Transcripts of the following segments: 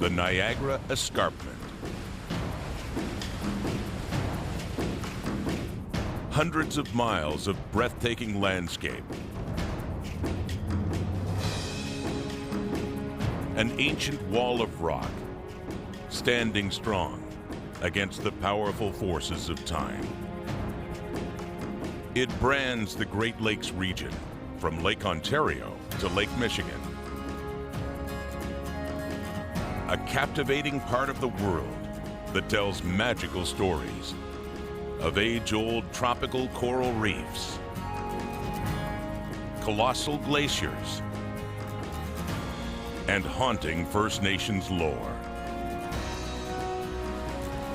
the Niagara Escarpment. Hundreds of miles of breathtaking landscape. An ancient wall of rock, standing strong against the powerful forces of time. It brands the Great Lakes region from Lake Ontario to Lake Michigan. A captivating part of the world that tells magical stories of age-old tropical coral reefs, colossal glaciers, and haunting First Nations lore.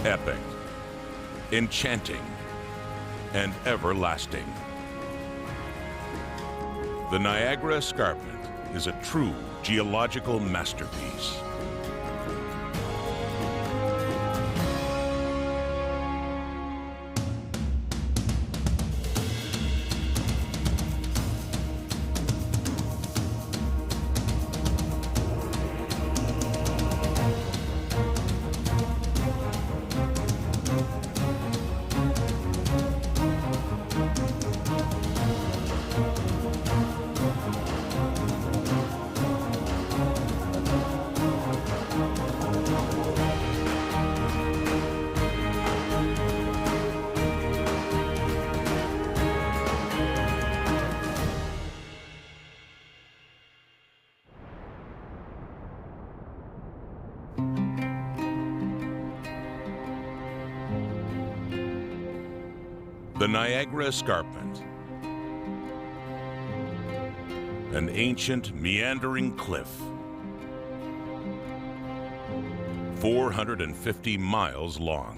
Epic, enchanting, and everlasting. The Niagara Escarpment is a true geological masterpiece. The Niagara Escarpment, an ancient meandering cliff, 450 miles long.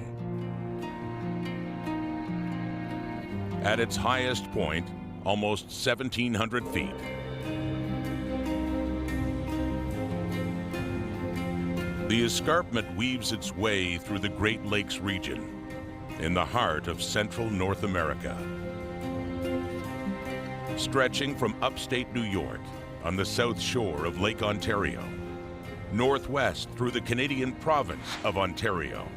At its highest point, almost 1,700 feet. The escarpment weaves its way through the Great Lakes region, in the heart of central North America. Stretching from upstate New York on the south shore of Lake Ontario, northwest through the Canadian province of Ontario,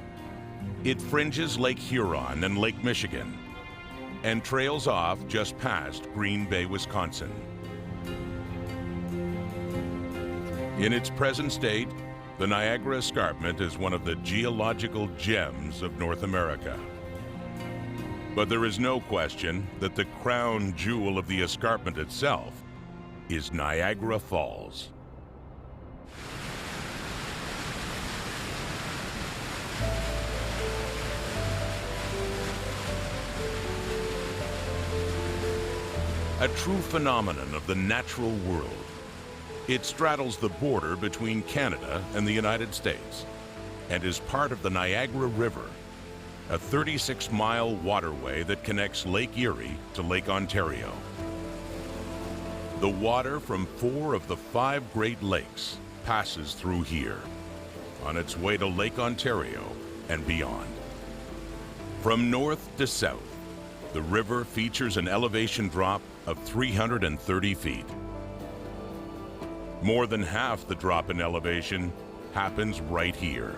it fringes Lake Huron and Lake Michigan and trails off just past Green Bay, Wisconsin. In its present state, the Niagara Escarpment is one of the geological gems of North America. But there is no question that the crown jewel of the escarpment itself is Niagara Falls. A true phenomenon of the natural world. It straddles the border between Canada and the United States and is part of the Niagara River, a 36-mile waterway that connects Lake Erie to Lake Ontario. The water from 4 of the 5 Great Lakes passes through here, on its way to Lake Ontario and beyond. From north to south, the river features an elevation drop of 330 feet. More than half the drop in elevation happens right here.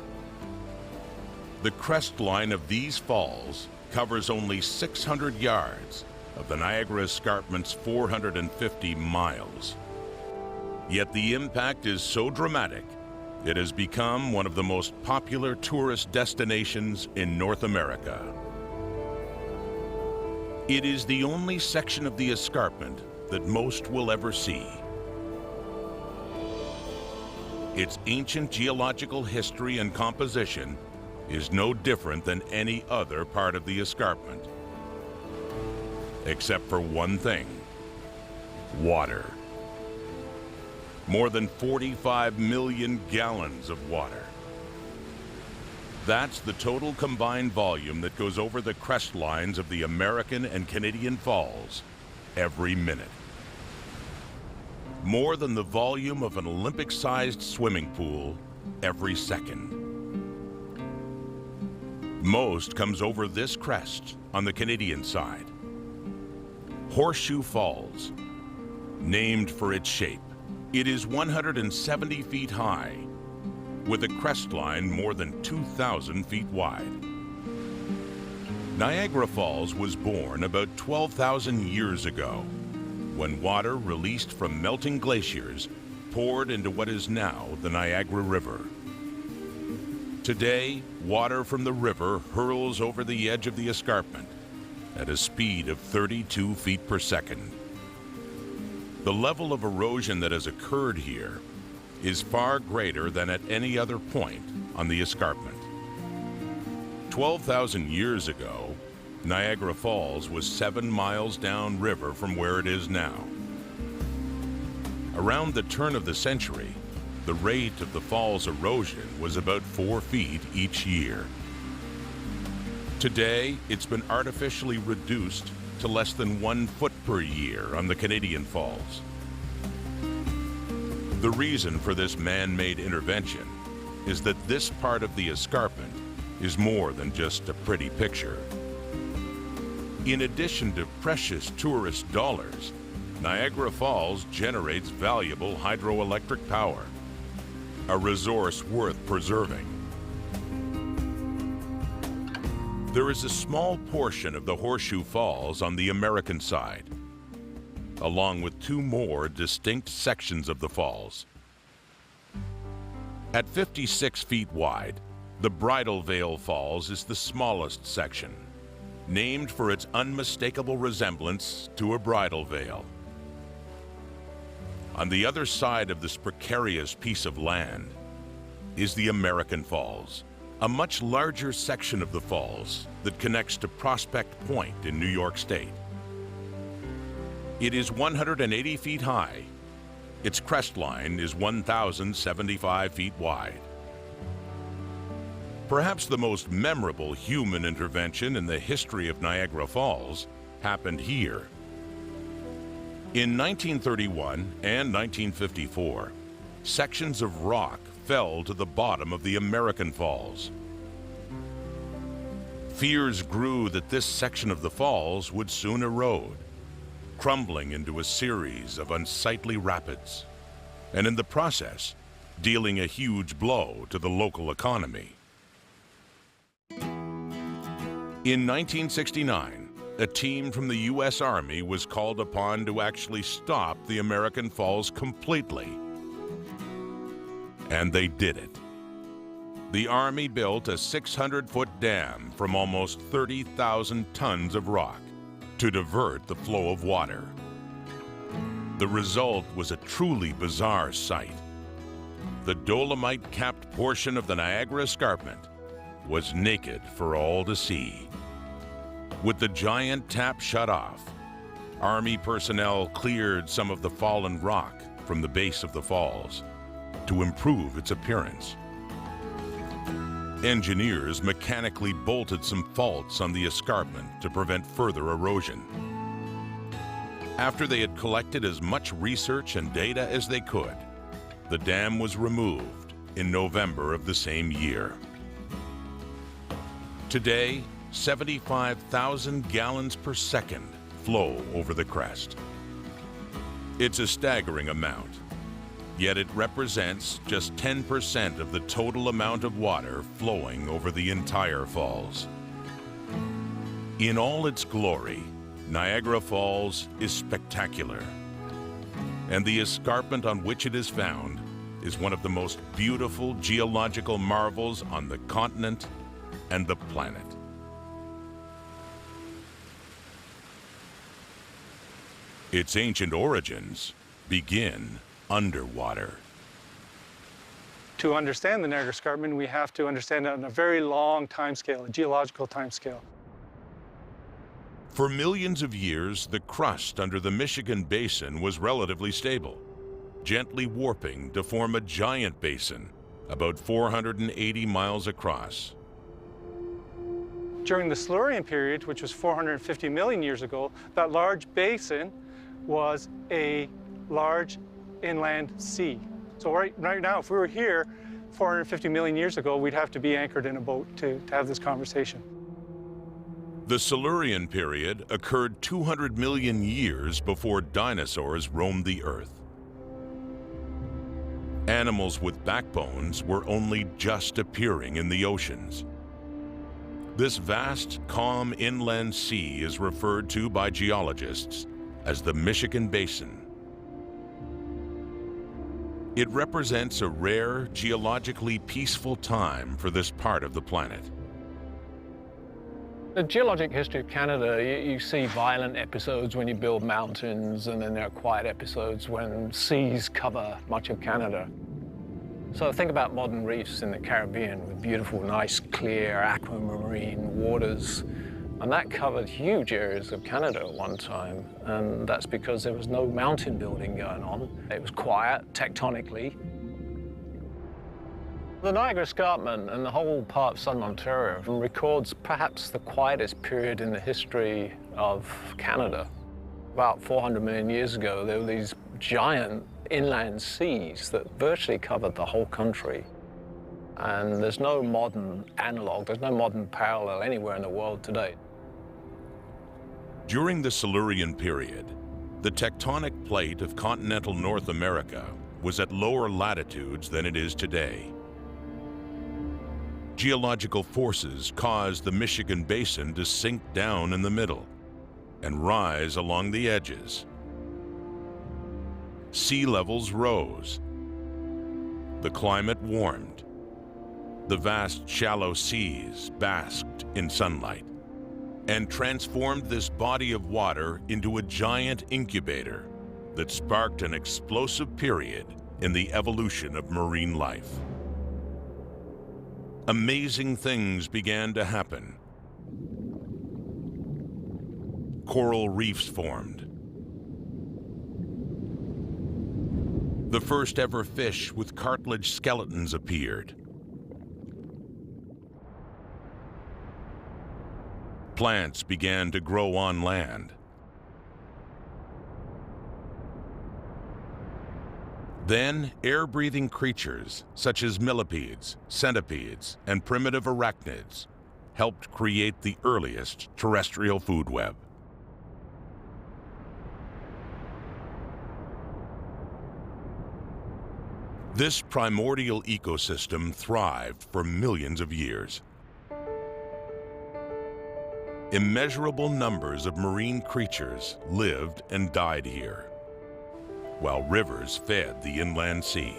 The crest line of these falls covers only 600 yards of the Niagara Escarpment's 450 miles. Yet the impact is so dramatic, it has become one of the most popular tourist destinations in North America. It is the only section of the escarpment that most will ever see. Its ancient geological history and composition is no different than any other part of the escarpment. Except for one thing: water. More than 45 million gallons of water. That's the total combined volume that goes over the crest lines of the American and Canadian Falls every minute. More than the volume of an Olympic-sized swimming pool every second. Most comes over this crest on the Canadian side. Horseshoe Falls, named for its shape. It is 170 feet high with a crestline more than 2,000 feet wide. Niagara Falls was born about 12,000 years ago, when water released from melting glaciers poured into what is now the Niagara River. Today, water from the river hurls over the edge of the escarpment at a speed of 32 feet per second. The level of erosion that has occurred here is far greater than at any other point on the escarpment. 12,000 years ago, Niagara Falls was 7 miles downriver from where it is now. Around the turn of the century, the rate of the fall's erosion was about 4 feet each year. Today, it's been artificially reduced to less than 1 foot per year on the Canadian Falls. The reason for this man-made intervention is that this part of the escarpment is more than just a pretty picture. In addition to precious tourist dollars, Niagara Falls generates valuable hydroelectric power, a resource worth preserving. There is a small portion of the Horseshoe Falls on the American side, along with 2 more distinct sections of the falls. At 56 feet wide, the Bridal Veil Falls is the smallest section, named for its unmistakable resemblance to a bridal veil. On the other side of this precarious piece of land is the American Falls, a much larger section of the falls that connects to Prospect Point in New York State. It is 180 feet high. Its crestline is 1,075 feet wide. Perhaps the most memorable human intervention in the history of Niagara Falls happened here. In 1931 and 1954, sections of rock fell to the bottom of the American Falls. Fears grew that this section of the falls would soon erode, crumbling into a series of unsightly rapids, and in the process, dealing a huge blow to the local economy. In 1969, a team from the U.S. Army was called upon to actually stop the American Falls completely. And they did it. The Army built a 600-foot dam from almost 30,000 tons of rock to divert the flow of water. The result was a truly bizarre sight. The dolomite-capped portion of the Niagara Escarpment was naked for all to see. With the giant tap shut off, Army personnel cleared some of the fallen rock from the base of the falls to improve its appearance. Engineers mechanically bolted some faults on the escarpment to prevent further erosion. After they had collected as much research and data as they could, the dam was removed in November of the same year. Today, 75,000 gallons per second flow over the crest. It's a staggering amount, yet it represents just 10% of the total amount of water flowing over the entire falls. In all its glory, Niagara Falls is spectacular, and the escarpment on which it is found is one of the most beautiful geological marvels on the continent and the planet. Its ancient origins begin underwater. To understand the Niagara Escarpment, we have to understand it on a very long time scale, a geological time scale. For millions of years, the crust under the Michigan Basin was relatively stable, gently warping to form a giant basin about 480 miles across. During the Silurian period, which was 450 million years ago, that large basin was a large inland sea. So right now, if we were here 450 million years ago, we'd have to be anchored in a boat to have this conversation. The Silurian period occurred 200 million years before dinosaurs roamed the Earth. Animals with backbones were only just appearing in the oceans. This vast, calm inland sea is referred to by geologists as the Michigan Basin. It represents a rare, geologically peaceful time for this part of the planet. The geologic history of Canada, you see violent episodes when you build mountains, and then there are quiet episodes when seas cover much of Canada. So think about modern reefs in the Caribbean with beautiful, nice, clear aquamarine waters. And that covered huge areas of Canada at one time. And that's because there was no mountain building going on. It was quiet tectonically. The Niagara Escarpment and the whole part of southern Ontario records perhaps the quietest period in the history of Canada. About 400 million years ago, there were these giant inland seas that virtually covered the whole country. And there's no modern analog, there's no modern parallel anywhere in the world today. During the Silurian period, the tectonic plate of continental North America was at lower latitudes than it is today. Geological forces caused the Michigan Basin to sink down in the middle and rise along the edges. Sea levels rose. The climate warmed. The vast shallow seas basked in sunlight and transformed this body of water into a giant incubator that sparked an explosive period in the evolution of marine life. Amazing things began to happen. Coral reefs formed. The first ever fish with cartilage skeletons appeared. Plants began to grow on land. Then, air-breathing creatures such as millipedes, centipedes, and primitive arachnids helped create the earliest terrestrial food web. This primordial ecosystem thrived for millions of years. Immeasurable numbers of marine creatures lived and died here, while rivers fed the inland sea,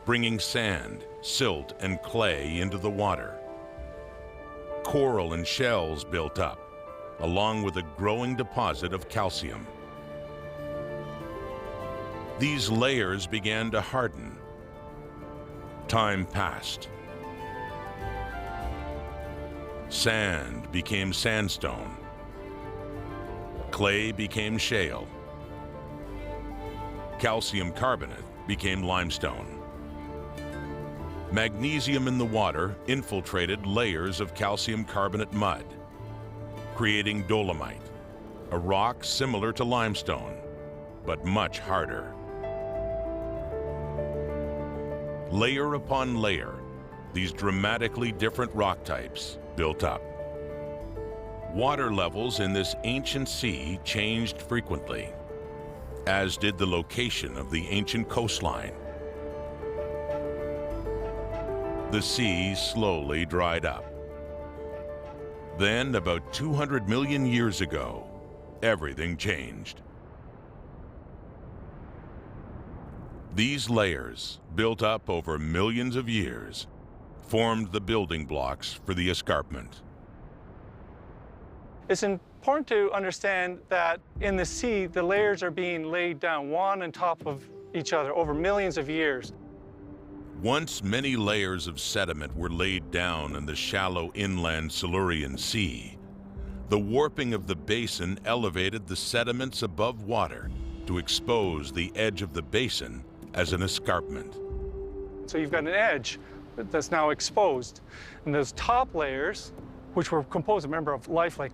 bringing sand, silt, and clay into the water. Coral and shells built up, along with a growing deposit of calcium. These layers began to harden. Time passed. Sand became sandstone. Clay became shale. Calcium carbonate became limestone. Magnesium in the water infiltrated layers of calcium carbonate mud, creating dolomite, a rock similar to limestone, but much harder. Layer upon layer, these dramatically different rock types built up. Water levels in this ancient sea changed frequently, as did the location of the ancient coastline. The sea slowly dried up. Then, about 200 million years ago, everything changed. These layers, built up over millions of years, formed the building blocks for the escarpment. It's important to understand that in the sea, the layers are being laid down, one on top of each other over millions of years. Once many layers of sediment were laid down in the shallow inland Silurian Sea, the warping of the basin elevated the sediments above water to expose the edge of the basin as an escarpment. So you've got an edge that's now exposed. And those top layers, which were composed, remember, of life like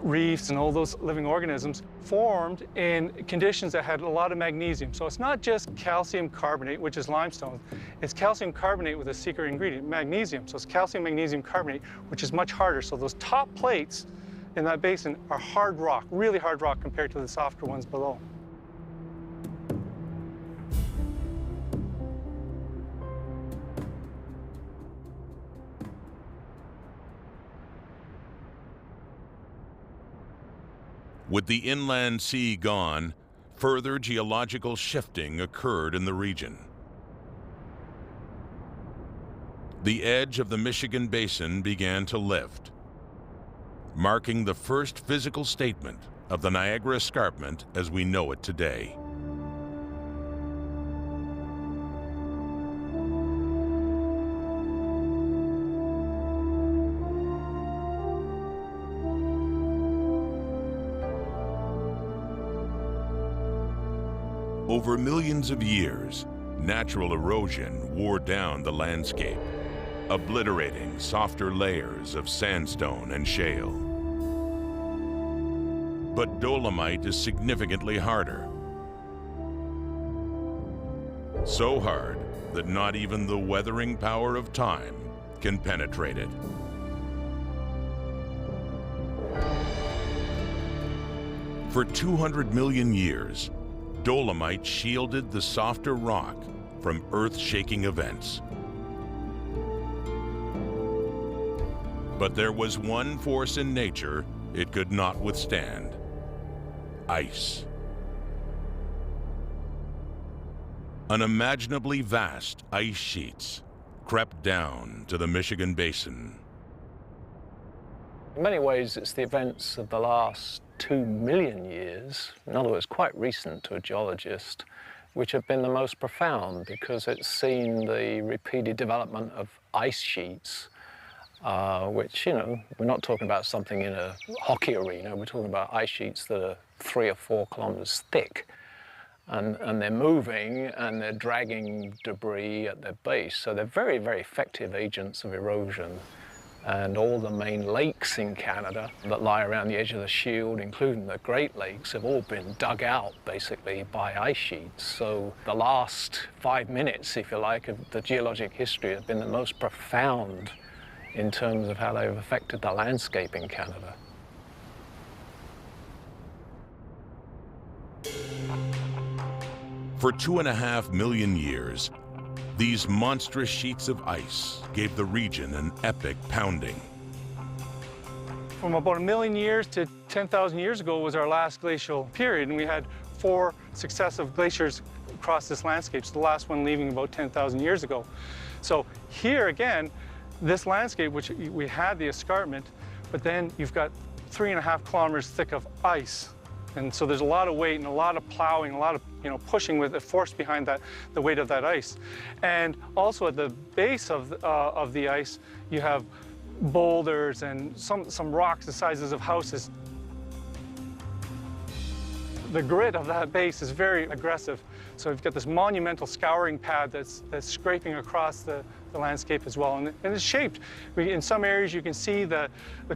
reefs and all those living organisms, formed in conditions that had a lot of magnesium. So it's not just calcium carbonate, which is limestone. It's calcium carbonate with a secret ingredient, magnesium. So it's calcium magnesium carbonate, which is much harder. So those top plates in that basin are hard rock, really hard rock compared to the softer ones below. With the inland sea gone, further geological shifting occurred in the region. The edge of the Michigan Basin began to lift, marking the first physical statement of the Niagara Escarpment as we know it today. Over millions of years, natural erosion wore down the landscape, obliterating softer layers of sandstone and shale. But dolomite is significantly harder. So hard that not even the weathering power of time can penetrate it. For 200 million years, dolomite shielded the softer rock from earth-shaking events. But there was one force in nature it could not withstand: ice. Unimaginably vast ice sheets crept down to the Michigan Basin. In many ways, it's the events of the last 2 million years, in other words, quite recent to a geologist, which have been the most profound because it's seen the repeated development of ice sheets, which, you know, we're not talking about something in a hockey arena, we're talking about ice sheets that are 3 or 4 kilometers thick. And they're moving and they're dragging debris at their base. So they're very, very effective agents of erosion. And all the main lakes in Canada that lie around the edge of the shield, including the Great Lakes, have all been dug out basically by ice sheets. So the last 5 minutes, if you like, of the geologic history have been the most profound in terms of how they've affected the landscape in Canada. For 2.5 million years, these monstrous sheets of ice gave the region an epic pounding. From about 1 million years to 10,000 years ago was our last glacial period, and we had 4 successive glaciers across this landscape, so the last one leaving about 10,000 years ago. So here again, this landscape, which we had the escarpment, but then you've got 3.5 kilometers thick of ice. And so there's a lot of weight and a lot of plowing, a lot of pushing with the force behind that, the weight of that ice. And also at the base of the ice, you have boulders and some rocks the sizes of houses. The grit of that base is very aggressive. So you've got this monumental scouring pad that's scraping across the landscape as well. And it's shaped. In some areas you can see the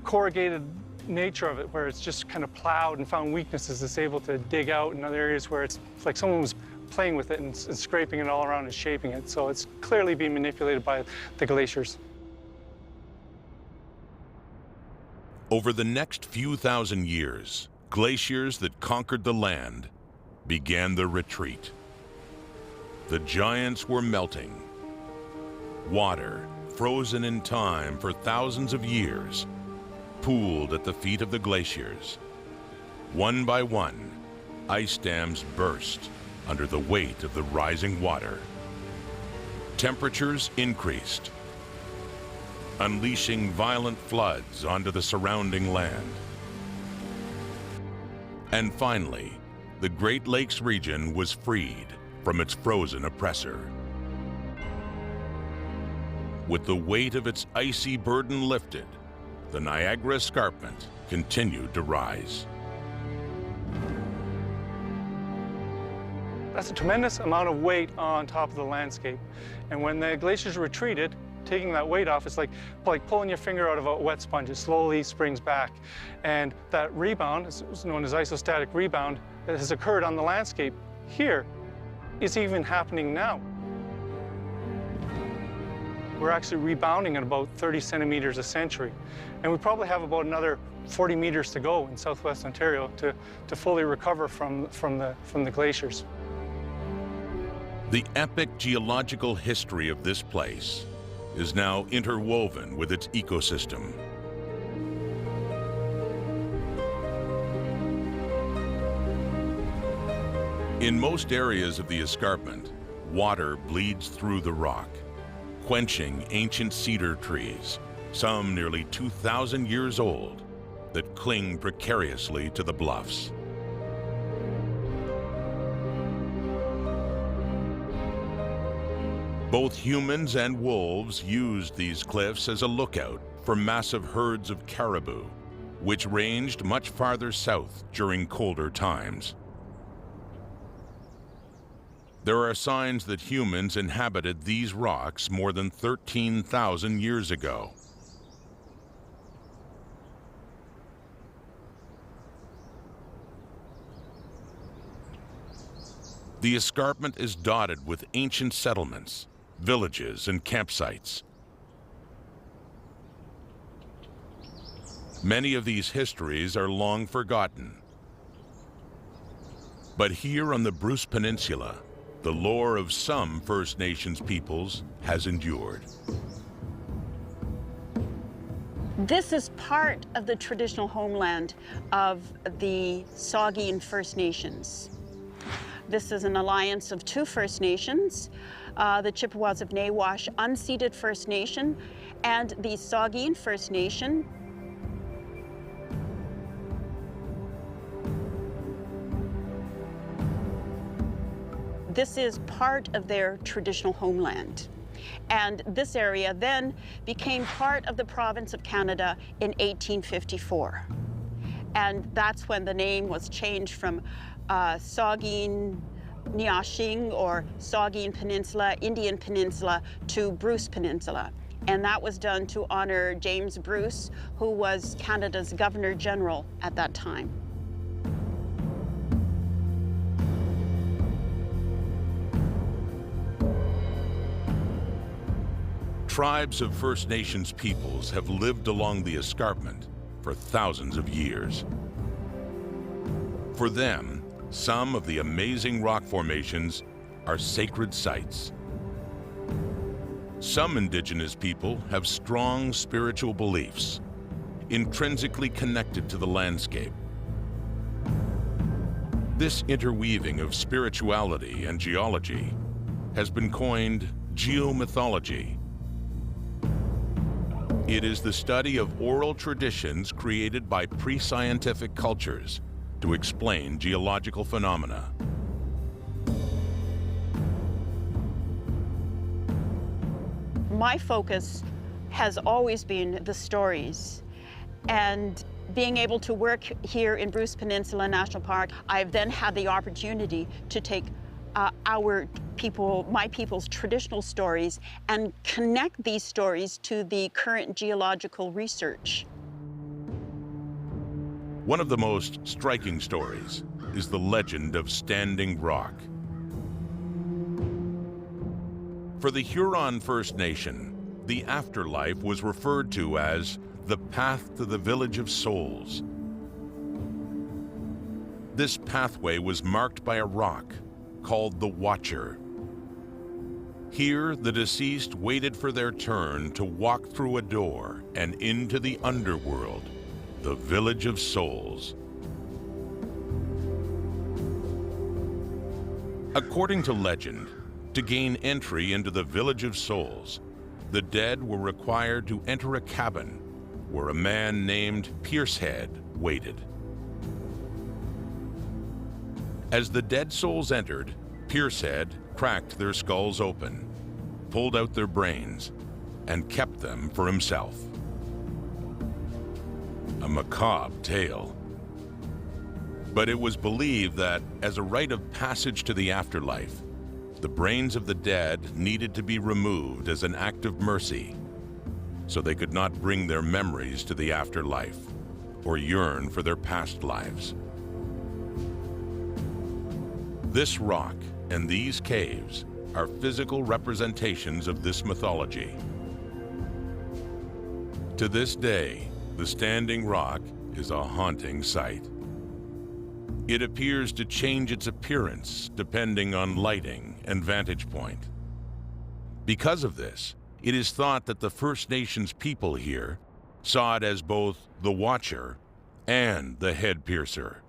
corrugated nature of it, where it's just kind of plowed and found weaknesses it's able to dig out, in other areas where it's like someone was playing with it and scraping it all around and shaping it. So it's clearly being manipulated by the glaciers. Over the next few thousand years, glaciers that conquered the land began their retreat. The giants were melting. Water, frozen in time for thousands of years, pooled at the feet of the glaciers. One by one, ice dams burst under the weight of the rising water. Temperatures increased, unleashing violent floods onto the surrounding land. And finally, the Great Lakes region was freed from its frozen oppressor. With the weight of its icy burden lifted, the Niagara Escarpment continued to rise. That's a tremendous amount of weight on top of the landscape. And when the glaciers retreated, taking that weight off, it's like pulling your finger out of a wet sponge. It slowly springs back. And that rebound, it's known as isostatic rebound, that has occurred on the landscape here. It's even happening now. We're actually rebounding at about 30 centimeters a century. And we probably have about another 40 meters to go in southwest Ontario to fully recover from the glaciers. The epic geological history of this place is now interwoven with its ecosystem. In most areas of the escarpment, water bleeds through the rock, quenching ancient cedar trees, some nearly 2,000 years old, that cling precariously to the bluffs. Both humans and wolves used these cliffs as a lookout for massive herds of caribou, which ranged much farther south during colder times. There are signs that humans inhabited these rocks more than 13,000 years ago. The escarpment is dotted with ancient settlements, villages, and campsites. Many of these histories are long forgotten. But here on the Bruce Peninsula, the lore of some First Nations peoples has endured. This is part of the traditional homeland of the Saugeen First Nations. This is an alliance of two First Nations, the Chippewas of Nawash unceded First Nation and the Saugeen First Nation. This is part of their traditional homeland. And this area then became part of the province of Canada in 1854. And that's when the name was changed from Saugeen Niashing or Saugeen Peninsula, Indian Peninsula, to Bruce Peninsula. And that was done to honor James Bruce, who was Canada's Governor General at that time. Tribes of First Nations peoples have lived along the escarpment for thousands of years. For them, some of the amazing rock formations are sacred sites. Some Indigenous people have strong spiritual beliefs, intrinsically connected to the landscape. This interweaving of spirituality and geology has been coined geomythology. It is the study of oral traditions created by pre-scientific cultures to explain geological phenomena. My focus has always been the stories, and being able to work here in Bruce Peninsula National Park, I've then had the opportunity to take my people's traditional stories and connect these stories to the current geological research. One of the most striking stories is the legend of Standing Rock. For the Huron First Nation, the afterlife was referred to as the path to the village of souls. This pathway was marked by a rock called the Watcher. Here, the deceased waited for their turn to walk through a door and into the underworld, the village of souls. According to legend, to gain entry into the village of souls, the dead were required to enter a cabin where a man named Piercehead waited. As the dead souls entered, Piercehead cracked their skulls open, pulled out their brains, and kept them for himself. A macabre tale. But it was believed that, as a rite of passage to the afterlife, the brains of the dead needed to be removed as an act of mercy, so they could not bring their memories to the afterlife or yearn for their past lives. This rock and these caves are physical representations of this mythology. To this day, the Standing Rock is a haunting sight. It appears to change its appearance depending on lighting and vantage point. Because of this, it is thought that the First Nations people here saw it as both the Watcher and the Head Piercer.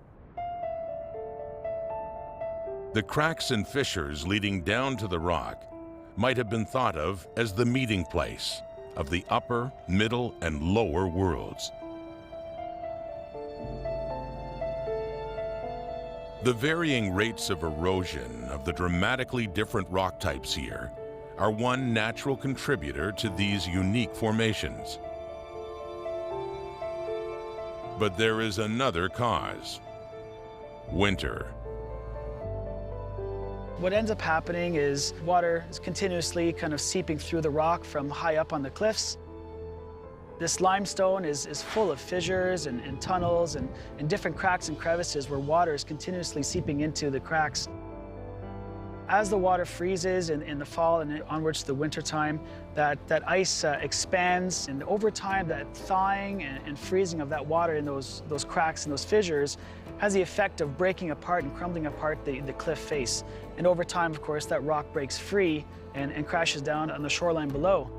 The cracks and fissures leading down to the rock might have been thought of as the meeting place of the upper, middle, and lower worlds. The varying rates of erosion of the dramatically different rock types here are one natural contributor to these unique formations. But there is another cause: winter. What ends up happening is water is continuously kind of seeping through the rock from high up on the cliffs. This limestone is full of fissures and tunnels and different cracks and crevices where water is continuously seeping into the cracks. As the water freezes in the fall and onwards to the winter time, that ice expands, and over time that thawing and freezing of that water in those cracks and those fissures has the effect of breaking apart and crumbling apart the cliff face. And over time, of course, that rock breaks free and crashes down on the shoreline below.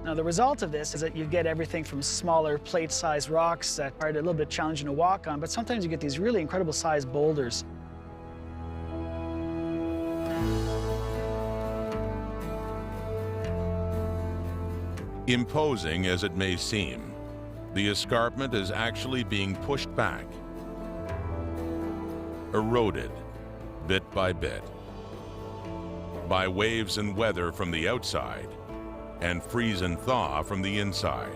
Now, the result of this is that you get everything from smaller plate-sized rocks that are a little bit challenging to walk on, but sometimes you get these really incredible sized boulders. Imposing as it may seem, the escarpment is actually being pushed back, eroded bit by bit, by waves and weather from the outside and freeze and thaw from the inside.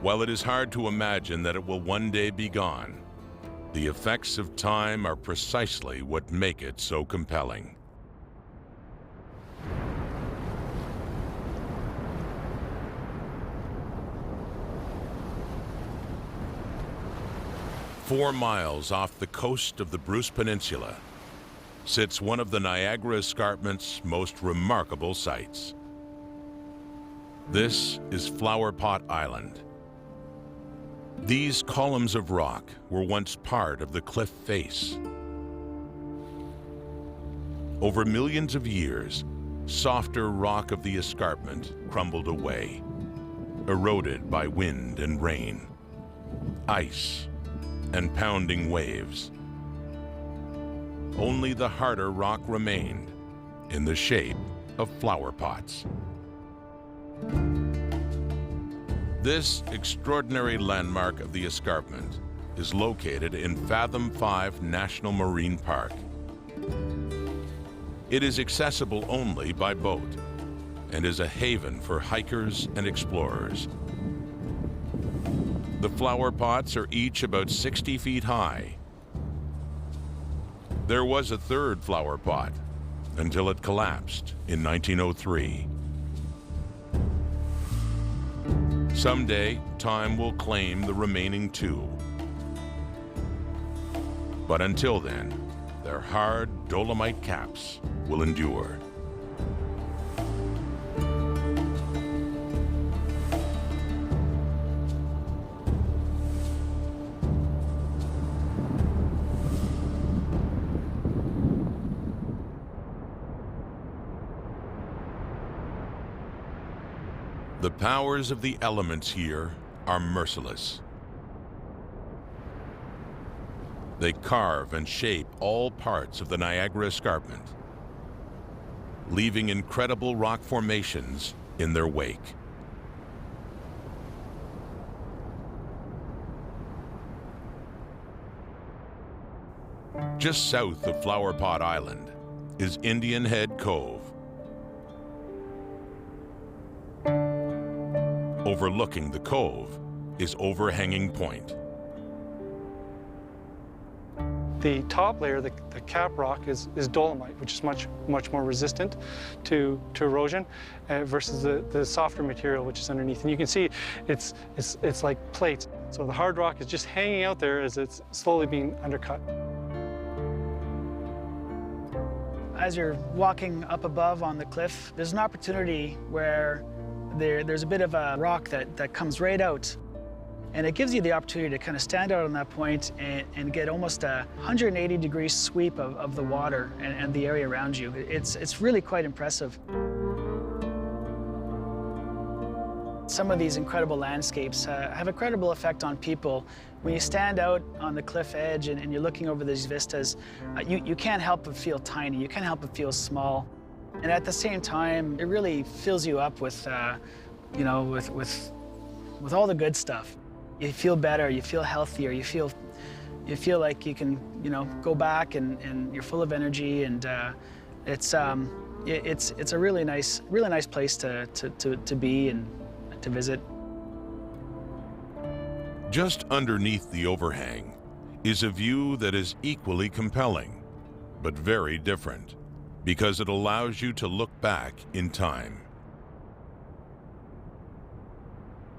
While it is hard to imagine that it will one day be gone, the effects of time are precisely what make it so compelling. "4 miles off the coast of the Bruce Peninsula sits one of the Niagara Escarpment's most remarkable sights. This is Flower Pot Island. These columns of rock were once part of the cliff face. Over millions of years, softer rock of the escarpment crumbled away, eroded by wind and rain, ice, and pounding waves. Only the harder rock remained in the shape of flower pots. This extraordinary landmark of the escarpment is located in Fathom 5 National Marine Park. It is accessible only by boat and is a haven for hikers and explorers. The flower pots are each about 60 feet high. There was a third flower pot until it collapsed in 1903. Someday, time will claim the remaining 2. But until then, their hard dolomite caps will endure. The powers of the elements here are merciless. They carve and shape all parts of the Niagara Escarpment, leaving incredible rock formations in their wake. Just south of Flower Pot Island is Indian Head Cove. Overlooking the cove is Overhanging Point. The top layer, the cap rock, is dolomite, which is much more resistant to erosion versus the softer material which is underneath. And you can see it's like plates. So the hard rock is just hanging out there as it's slowly being undercut. As you're walking up above on the cliff, there's an opportunity where there's a bit of a rock that comes right out. And it gives you the opportunity to kind of stand out on that point and get almost a 180-degree sweep of the water and the area around you. It's really quite impressive. Some of these incredible landscapes have a incredible effect on people When you stand out on the cliff edge and you're looking over these vistas, you can't help but feel tiny. You can't help but feel small. And at the same time, it really fills you up with, you know, with all the good stuff. You feel better, you feel healthier, you feel like you can, you know, go back and you're full of energy, and it's a really nice place to be and to visit. Just underneath the overhang is a view that is equally compelling, but very different, because it allows you to look back in time.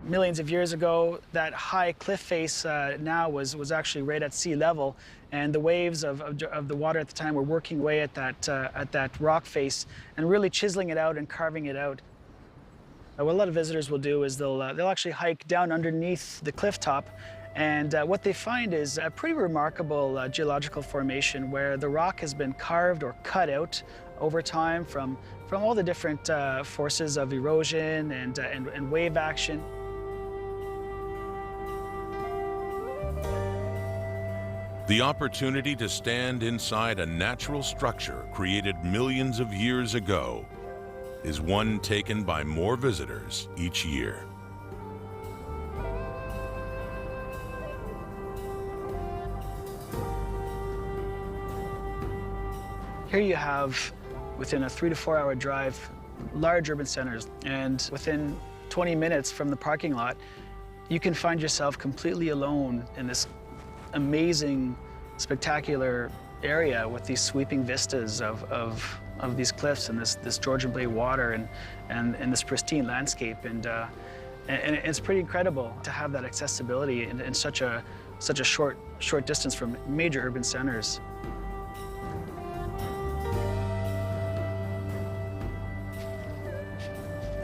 Millions of years ago, that high cliff face now was actually right at sea level, and the waves of the water at the time were working away at that rock face and really chiseling it out and carving it out. What a lot of visitors will do is they'll actually hike down underneath the cliff top, and what they find is a pretty remarkable geological formation where the rock has been carved or cut out over time from all the different forces of erosion and wave action. The opportunity to stand inside a natural structure created millions of years ago is one taken by more visitors each year. Here you have, within a 3 to 4 hour drive, large urban centers, and within 20 minutes from the parking lot, you can find yourself completely alone in this amazing, spectacular area with these sweeping vistas of these cliffs and this Georgian Bay water and this pristine landscape, and it's pretty incredible to have that accessibility in such a short distance from major urban centers.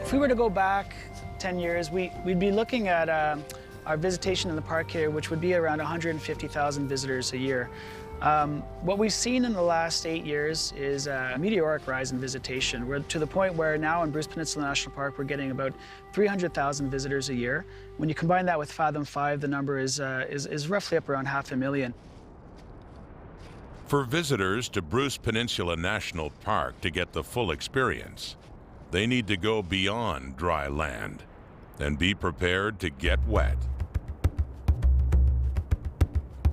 If we were to go back 10 years, we'd be looking at our visitation in the park here, which would be around 150,000 visitors a year. What we've seen in the last 8 years is a meteoric rise in visitation. We're to the point where now in Bruce Peninsula National Park, we're getting about 300,000 visitors a year. When you combine that with Fathom 5, the number is roughly up around 500,000. For visitors to Bruce Peninsula National Park to get the full experience, they need to go beyond dry land and be prepared to get wet.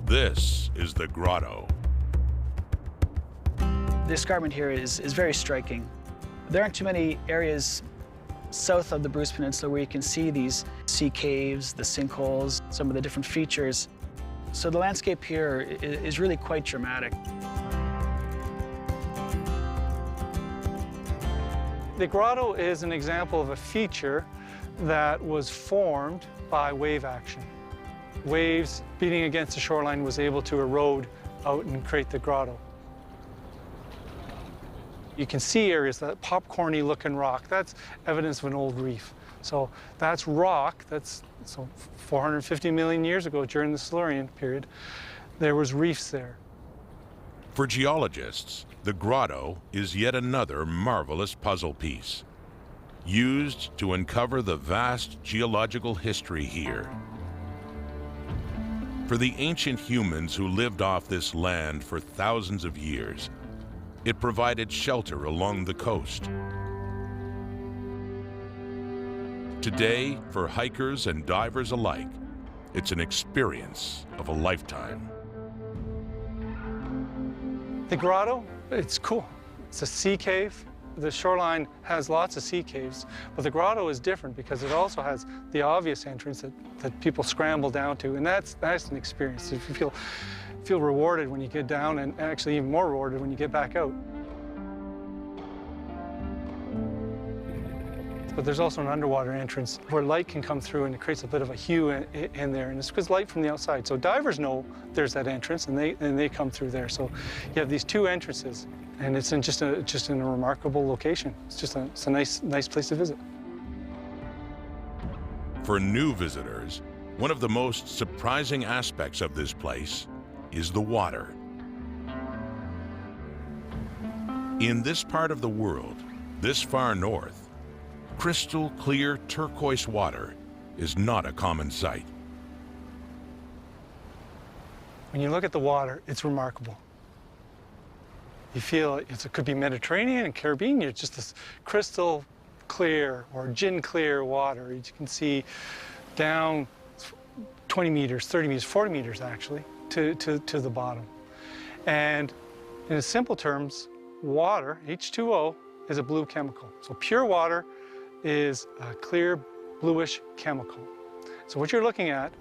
This is the grotto. The escarpment here is very striking. There aren't too many areas south of the Bruce Peninsula where you can see these sea caves, the sinkholes, some of the different features. So the landscape here is really quite dramatic. The grotto is an example of a feature that was formed by wave action. Waves beating against the shoreline was able to erode out and create the grotto. You can see areas, that popcorny looking rock, that's evidence of an old reef. So that's rock, so 450 million years ago during the Silurian period, there was reefs there. For geologists, the grotto is yet another marvelous puzzle piece, used to uncover the vast geological history here. For the ancient humans who lived off this land for thousands of years, it provided shelter along the coast. Today, for hikers and divers alike, it's an experience of a lifetime. The grotto, it's cool. It's a sea cave. The shoreline has lots of sea caves, but the grotto is different because it also has the obvious entrance that people scramble down to, and that's an experience. If you feel rewarded when you get down, and actually even more rewarded when you get back out. But there's also an underwater entrance where light can come through and it creates a bit of a hue in there, and it's because light from the outside. So divers know there's that entrance, and they come through there. So you have these two entrances, and it's just in a remarkable location. It's a nice place to visit. For new visitors, one of the most surprising aspects of this place is the water. In this part of the world, this far north, crystal clear turquoise water is not a common sight. When you look at the water, it's remarkable. You feel it could be Mediterranean and Caribbean. It's just this crystal clear or gin clear water. You can see down 20 meters, 30 meters, 40 meters actually to the bottom. And in simple terms, water, H2O, is a blue chemical. So pure water is a clear bluish chemical. So what you're looking at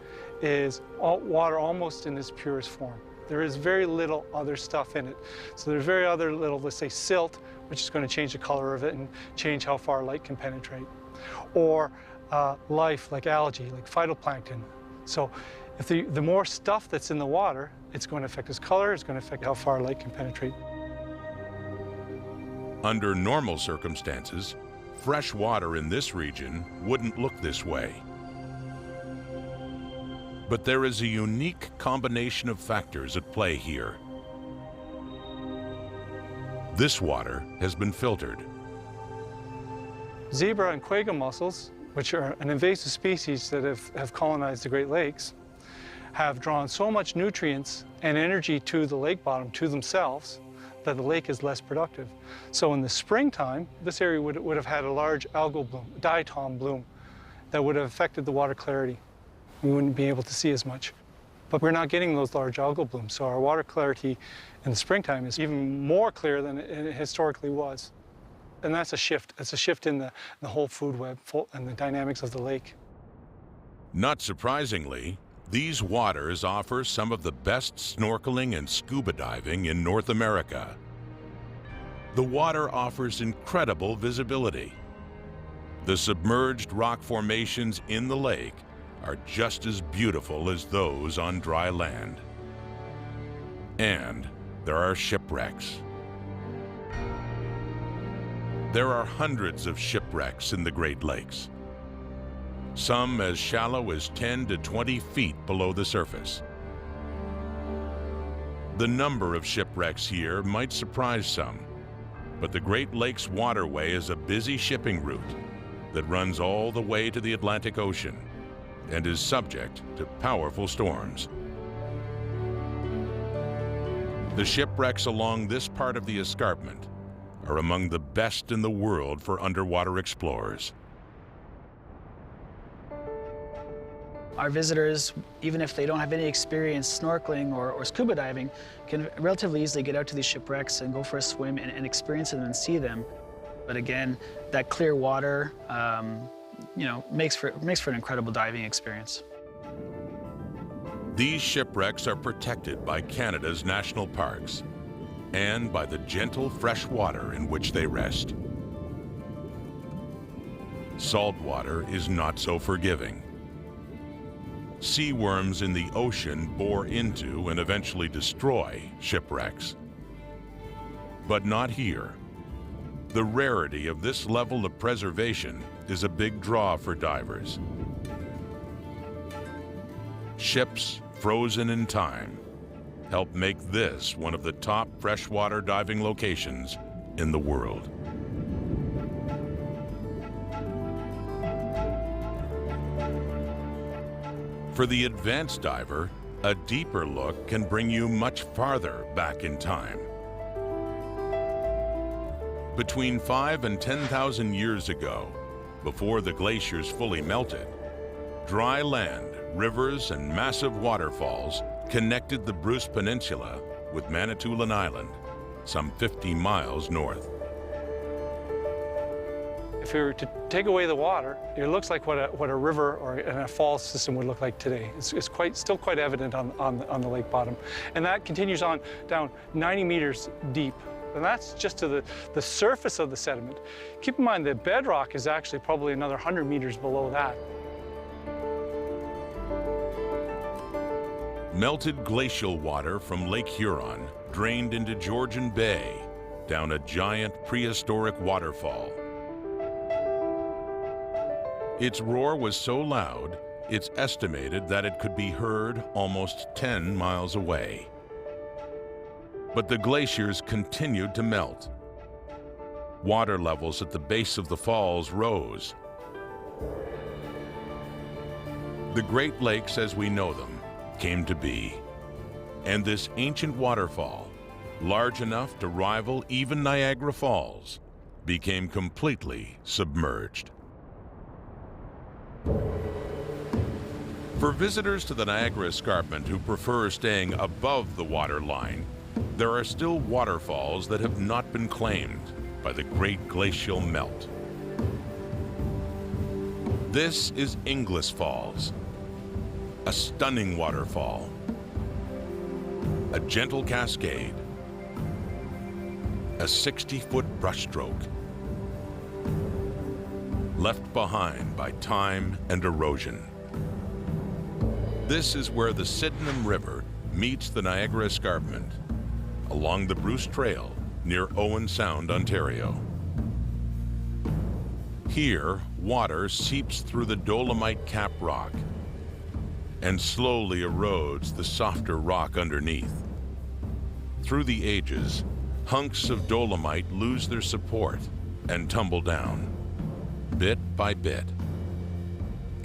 is water almost in its purest form. There is very little other stuff in it. So there's very other little, let's say, silt, which is going to change the color of it and change how far light can penetrate. Or life, like algae, like phytoplankton. So if the more stuff that's in the water, it's going to affect its color, it's going to affect how far light can penetrate. Under normal circumstances, fresh water in this region wouldn't look this way. But there is a unique combination of factors at play here. This water has been filtered. Zebra and quagga mussels, which are an invasive species that have colonized the Great Lakes, have drawn so much nutrients and energy to the lake bottom, to themselves, that the lake is less productive. So in the springtime, this area would have had a large algal bloom, diatom bloom, that would have affected the water clarity. We wouldn't be able to see as much. But we're not getting those large algal blooms, so our water clarity in the springtime is even more clear than it historically was. And that's a shift. It's a shift in the whole food web and the dynamics of the lake. Not surprisingly, these waters offer some of the best snorkeling and scuba diving in North America. The water offers incredible visibility. The submerged rock formations in the lake are just as beautiful as those on dry land. And there are shipwrecks. There are hundreds of shipwrecks in the Great Lakes, some as shallow as 10 to 20 feet below the surface. The number of shipwrecks here might surprise some, but the Great Lakes waterway is a busy shipping route that runs all the way to the Atlantic Ocean and is subject to powerful storms. The shipwrecks along this part of the escarpment are among the best in the world for underwater explorers. Our visitors, even if they don't have any experience snorkeling or scuba diving, can relatively easily get out to these shipwrecks and go for a swim and experience them and see them. But again, that clear water, makes for an incredible diving experience. These shipwrecks are protected by Canada's national parks and by the gentle fresh water in which they rest. Salt water is not so forgiving. Sea worms in the ocean bore into and eventually destroy shipwrecks. But not here. The rarity of this level of preservation is a big draw for divers. Ships frozen in time help make this one of the top freshwater diving locations in the world. For the advanced diver, a deeper look can bring you much farther back in time. Between 5,000 and 10,000 years ago, before the glaciers fully melted, dry land, rivers, and massive waterfalls connected the Bruce Peninsula with Manitoulin Island, some 50 miles north. If we were to take away the water, it looks like what a river or a falls system would look like today. It's still quite evident on the lake bottom. And that continues on down 90 meters deep. And that's just to the surface of the sediment. Keep in mind that bedrock is actually probably another 100 meters below that. Melted glacial water from Lake Huron drained into Georgian Bay down a giant prehistoric waterfall. Its roar was so loud, it's estimated that it could be heard almost 10 miles away. But the glaciers continued to melt. Water levels at the base of the falls rose. The Great Lakes as we know them came to be. And this ancient waterfall, large enough to rival even Niagara Falls, became completely submerged. For visitors to the Niagara Escarpment who prefer staying above the water line, there are still waterfalls that have not been claimed by the great glacial melt. This is Inglis Falls, a stunning waterfall, a gentle cascade, a 60-foot brushstroke, left behind by time and erosion. This is where the Sydenham River meets the Niagara Escarpment, along the Bruce Trail near Owen Sound, Ontario. Here, water seeps through the dolomite cap rock and slowly erodes the softer rock underneath. Through the ages, hunks of dolomite lose their support and tumble down, bit by bit.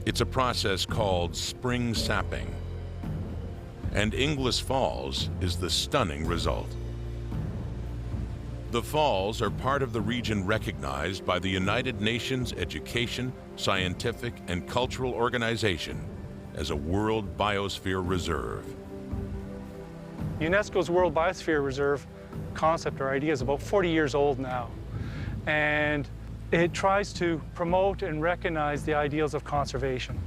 It's a process called spring sapping, and Inglis Falls is the stunning result. The falls are part of the region recognized by the United Nations Education, Scientific, and Cultural Organization as a World Biosphere Reserve. UNESCO's World Biosphere Reserve concept or idea is about 40 years old now, and it tries to promote and recognize the ideals of conservation.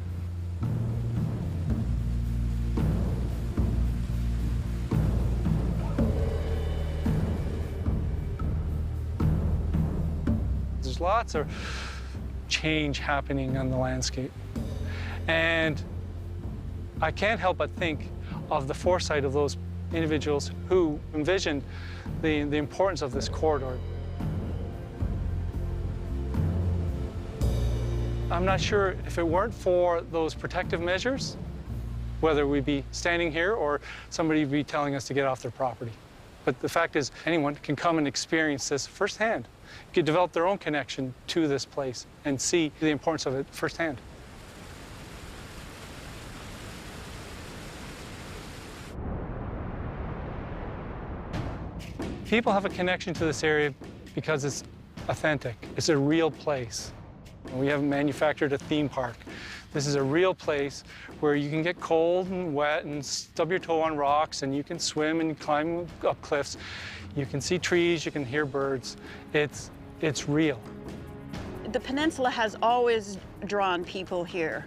There's lots of change happening on the landscape, and I can't help but think of the foresight of those individuals who envisioned the importance of this corridor. I'm not sure if it weren't for those protective measures, whether we'd be standing here or somebody would be telling us to get off their property. But the fact is, anyone can come and experience this firsthand. You can develop their own connection to this place and see the importance of it firsthand. People have a connection to this area because it's authentic. It's a real place. We haven't manufactured a theme park. This is a real place where you can get cold and wet and stub your toe on rocks, and you can swim and climb up cliffs. You can see trees, you can hear birds. It's real. The peninsula has always drawn people here.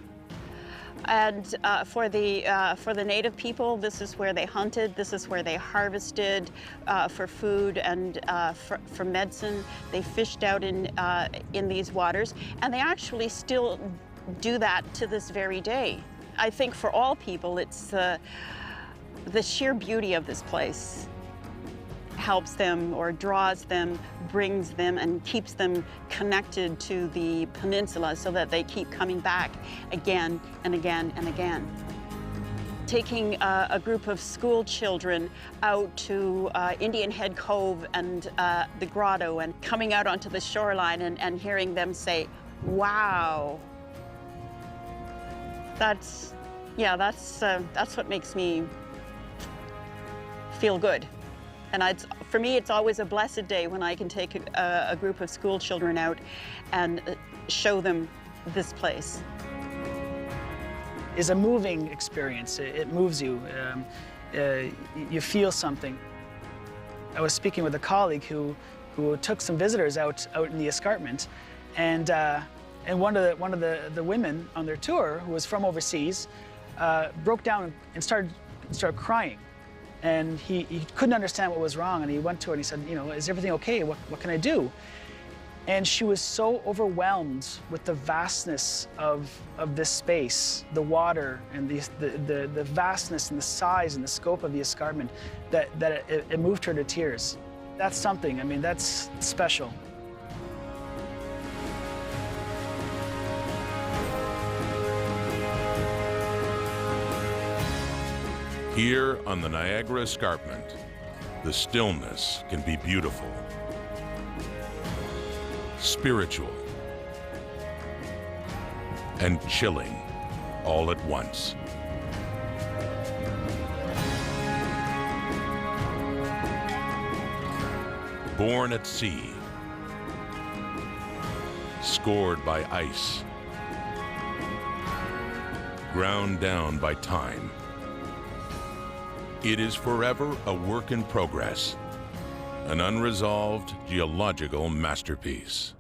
And for the native people, this is where they hunted, this is where they harvested for food and for medicine. They fished out in these waters, and they actually still do that to this very day. I think for all people, it's the sheer beauty of this place helps them or draws them, brings them, and keeps them connected to the peninsula so that they keep coming back again and again and again. Taking a group of school children out to Indian Head Cove and the grotto and coming out onto the shoreline and hearing them say, wow. That's what makes me feel good. And for me, it's always a blessed day when I can take a group of school children out and show them this place. It's a moving experience. It moves you. You feel something. I was speaking with a colleague who took some visitors out in the escarpment, and one of the women on their tour, who was from overseas, broke down and started crying. And he couldn't understand what was wrong, and he went to her and he said, you know, is everything okay? What can I do? And she was so overwhelmed with the vastness of this space, the water and the vastness and the size and the scope of the escarpment, that it moved her to tears. That's something, I mean, that's special. Here on the Niagara Escarpment, the stillness can be beautiful, spiritual, and chilling all at once. Born at sea, scored by ice, ground down by time, it is forever a work in progress, an unresolved geological masterpiece.